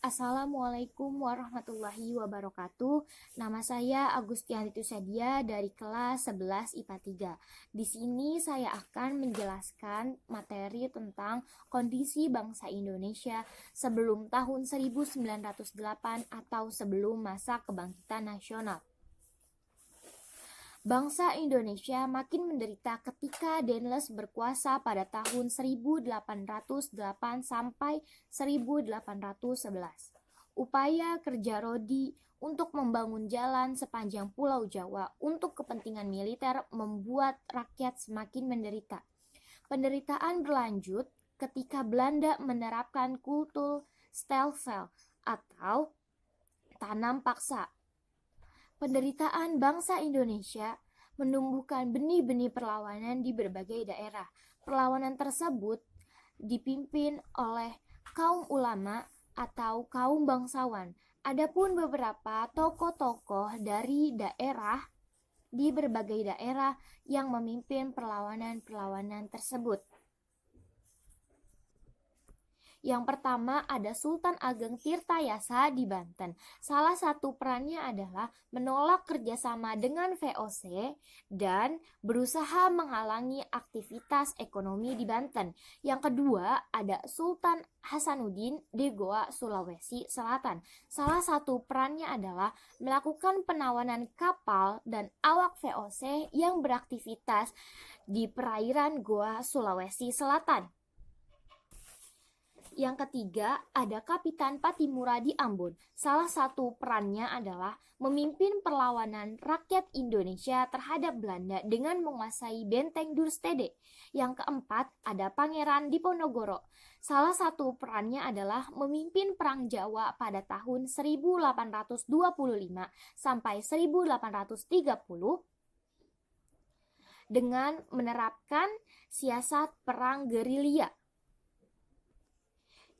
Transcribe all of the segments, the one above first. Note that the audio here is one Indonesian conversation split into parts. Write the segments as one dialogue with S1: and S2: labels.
S1: Assalamualaikum warahmatullahi wabarakatuh. Nama saya Agustianti Tusadia dari kelas 11 IPA 3. Di sini saya akan menjelaskan materi tentang kondisi bangsa Indonesia sebelum tahun 1908 atau sebelum masa kebangkitan nasional. Bangsa Indonesia makin menderita ketika Daendels berkuasa pada tahun 1808 sampai 1811. Upaya kerja Rodi untuk membangun jalan sepanjang Pulau Jawa untuk kepentingan militer membuat rakyat semakin menderita. Penderitaan berlanjut ketika Belanda menerapkan kultur stelsel atau tanam paksa. Penderitaan bangsa Indonesia menumbuhkan benih-benih perlawanan di berbagai daerah. Perlawanan tersebut dipimpin oleh kaum ulama atau kaum bangsawan. Adapun beberapa tokoh-tokoh dari daerah di berbagai daerah yang memimpin perlawanan-perlawanan tersebut. Yang pertama ada Sultan Ageng Tirtayasa di Banten. Salah satu perannya adalah menolak kerjasama dengan VOC dan berusaha menghalangi aktivitas ekonomi di Banten. Yang kedua ada Sultan Hasanuddin di Goa, Sulawesi Selatan. Salah satu perannya adalah melakukan penawanan kapal dan awak VOC yang beraktivitas di perairan Goa, Sulawesi Selatan. Yang ketiga, ada Kapitan Patimura di Ambon. Salah satu perannya adalah memimpin perlawanan rakyat Indonesia terhadap Belanda dengan menguasai benteng Durstede. Yang keempat, ada Pangeran Diponegoro. Salah satu perannya adalah memimpin Perang Jawa pada tahun 1825 sampai 1830 dengan menerapkan siasat perang gerilya.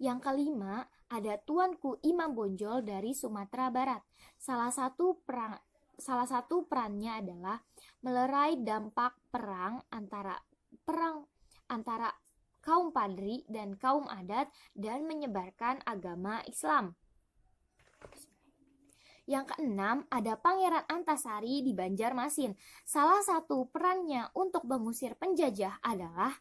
S1: Yang kelima, ada Tuanku Imam Bonjol dari Sumatera Barat. Salah satu perannya adalah melerai dampak perang antara kaum Padri dan kaum adat dan menyebarkan agama Islam. Yang keenam, ada Pangeran Antasari di Banjarmasin. Salah satu perannya untuk mengusir penjajah adalah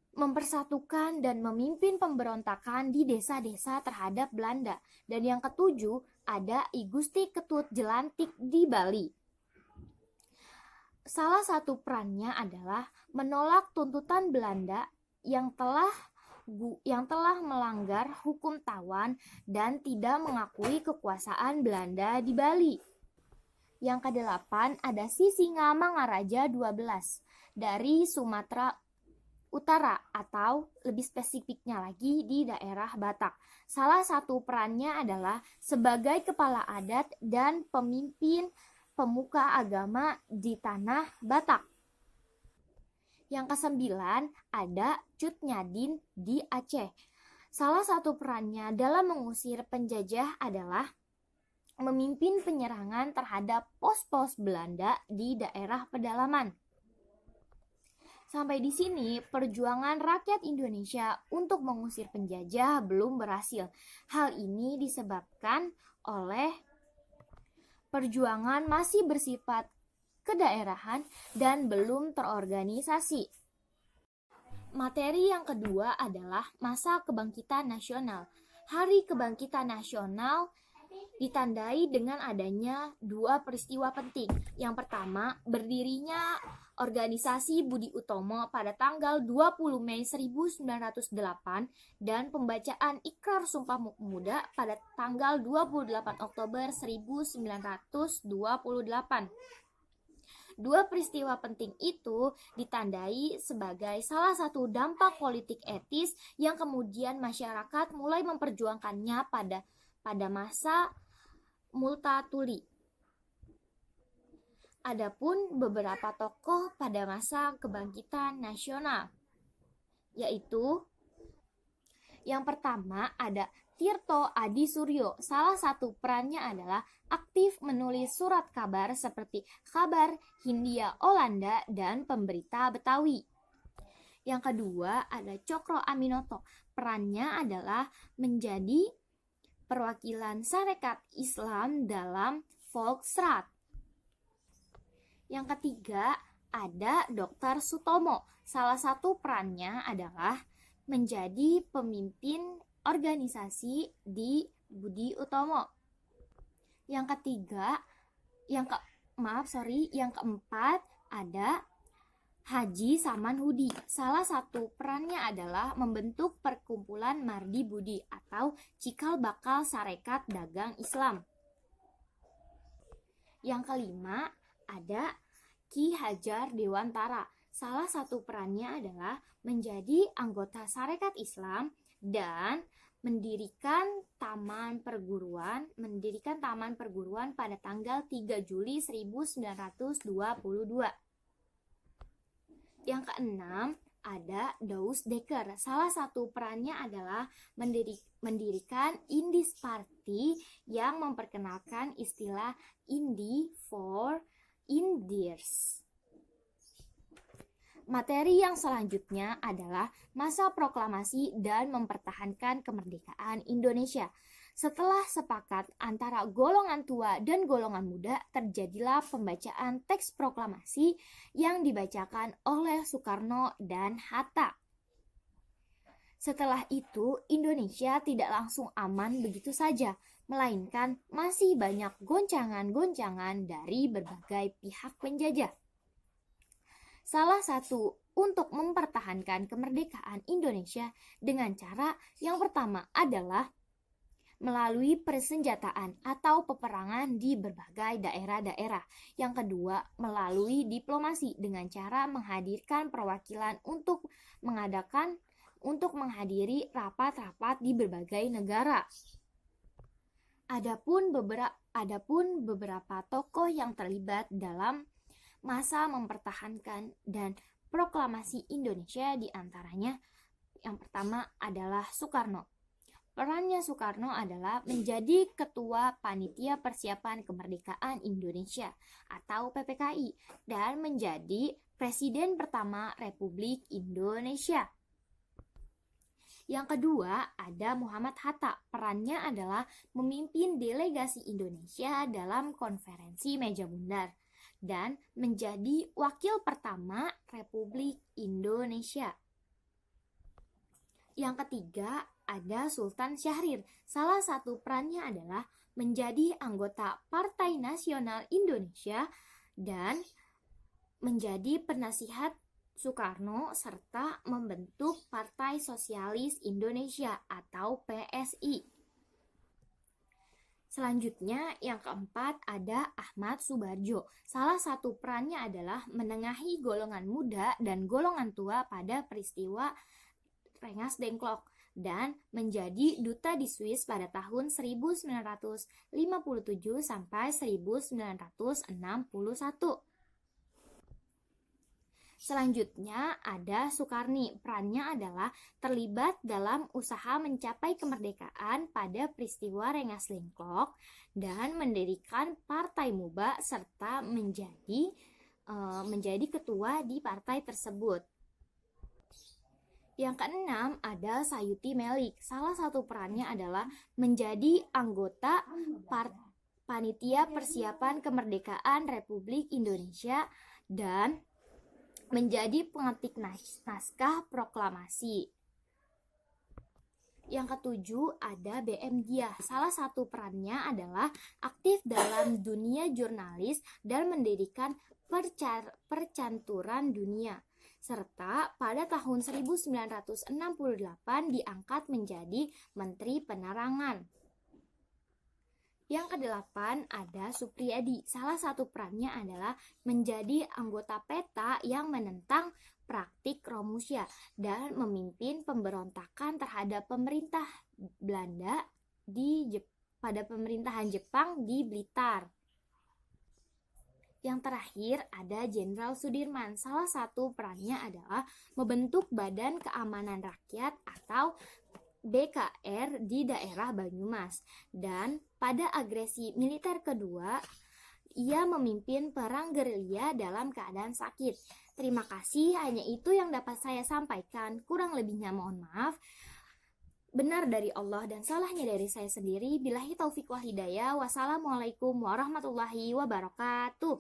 S1: mempersatukan dan memimpin pemberontakan di desa-desa terhadap Belanda. Dan yang ketujuh, ada I Gusti Ketut Jelantik di Bali. Salah satu perannya adalah menolak tuntutan Belanda yang telah melanggar hukum tawan dan tidak mengakui kekuasaan Belanda di Bali. Yang kedelapan, ada Sisingamangaraja 12 dari Sumatera Utara atau lebih spesifiknya lagi di daerah Batak. Salah satu perannya adalah sebagai kepala adat dan pemimpin pemuka agama di tanah Batak. Yang kesembilan ada Cut Nyadin di Aceh. Salah satu perannya dalam mengusir penjajah adalah memimpin penyerangan terhadap pos-pos Belanda di daerah pedalaman. Sampai di sini, perjuangan rakyat Indonesia untuk mengusir penjajah belum berhasil. Hal ini disebabkan oleh perjuangan masih bersifat kedaerahan dan belum terorganisasi. Materi yang kedua adalah masa kebangkitan nasional. Hari kebangkitan nasional ditandai dengan adanya dua peristiwa penting. Yang pertama, berdirinya Organisasi Budi Utomo pada tanggal 20 Mei 1908 dan pembacaan Ikrar Sumpah Pemuda pada tanggal 28 Oktober 1928. Dua peristiwa penting itu ditandai sebagai salah satu dampak politik etis yang kemudian masyarakat mulai memperjuangkannya pada masa Multatuli. Adapun beberapa tokoh pada masa kebangkitan nasional, yaitu yang pertama ada Tirto Adi Suryo. Salah satu perannya adalah aktif menulis surat kabar seperti Kabar Hindia Olanda dan Pemberita Betawi. Yang kedua ada Cokro Aminoto. Perannya adalah menjadi perwakilan Sarekat Islam dalam Volksraad. Yang ketiga, ada Dr. Sutomo. Salah satu perannya adalah menjadi pemimpin organisasi di Budi Utomo. Yang keempat ada Haji Saman Hudi. Salah satu perannya adalah membentuk perkumpulan Mardi Budi atau cikal bakal Sarekat Dagang Islam. Yang kelima ada Ki Hajar Dewantara. Salah satu perannya adalah menjadi anggota Sarekat Islam dan mendirikan taman perguruan pada tanggal 3 Juli 1922. Yang keenam ada Daus Dekker. Salah satu perannya adalah mendirikan Indies Party yang memperkenalkan istilah Indie for Indiers. Materi yang selanjutnya adalah masa proklamasi dan mempertahankan kemerdekaan Indonesia. Setelah sepakat antara golongan tua dan golongan muda, terjadilah pembacaan teks proklamasi yang dibacakan oleh Soekarno dan Hatta. Setelah itu, Indonesia tidak langsung aman begitu saja, melainkan masih banyak goncangan-goncangan dari berbagai pihak penjajah. Salah satu untuk mempertahankan kemerdekaan Indonesia dengan cara yang pertama adalah melalui persenjataan atau peperangan di berbagai daerah-daerah. Yang kedua, melalui diplomasi dengan cara menghadirkan perwakilan untuk menghadiri rapat-rapat di berbagai negara. Adapun beberapa tokoh yang terlibat dalam masa mempertahankan dan proklamasi Indonesia, diantaranya yang pertama adalah Soekarno. Perannya Soekarno adalah menjadi Ketua Panitia Persiapan Kemerdekaan Indonesia atau PPKI dan menjadi Presiden pertama Republik Indonesia. Yang kedua ada Muhammad Hatta. Perannya adalah memimpin delegasi Indonesia dalam konferensi meja bundar dan menjadi wakil pertama Republik Indonesia. Yang ketiga ada Sultan Syahrir. Salah satu perannya adalah menjadi anggota Partai Nasional Indonesia dan menjadi penasihat Soekarno serta membentuk Partai Sosialis Indonesia atau PSI. Selanjutnya yang keempat ada Ahmad Subarjo. Salah satu perannya adalah menengahi golongan muda dan golongan tua pada peristiwa Rengas Dengklok dan menjadi duta di Swiss pada tahun 1957 sampai 1961. Selanjutnya ada Sukarni. Perannya adalah terlibat dalam usaha mencapai kemerdekaan pada peristiwa Rengas Dengklok dan mendirikan Partai Muba serta menjadi ketua di partai tersebut. Yang keenam ada Sayuti Melik. Salah satu perannya adalah menjadi anggota Panitia Persiapan Kemerdekaan Republik Indonesia dan menjadi pengetik naskah proklamasi. Yang ketujuh ada BM Diah. Salah satu perannya adalah aktif dalam dunia jurnalis dan mendirikan percanturan dunia. Serta pada tahun 1968 diangkat menjadi Menteri Penerangan. Yang kedelapan ada Supriyadi. Salah satu perannya adalah menjadi anggota PETA yang menentang praktik Romusha dan memimpin pemberontakan terhadap pemerintah Belanda pada pemerintahan Jepang di Blitar. Yang terakhir ada Jenderal Sudirman. Salah satu perannya adalah membentuk Badan Keamanan Rakyat atau BKR di daerah Banyumas. Dan pada agresi militer kedua, ia memimpin perang gerilya dalam keadaan sakit. Terima kasih, hanya itu yang dapat saya sampaikan. Kurang lebihnya mohon maaf. benar dari Allah dan salahnya dari saya sendiri. Billahi taufik wal hidayah. Wassalamualaikum warahmatullahi wabarakatuh.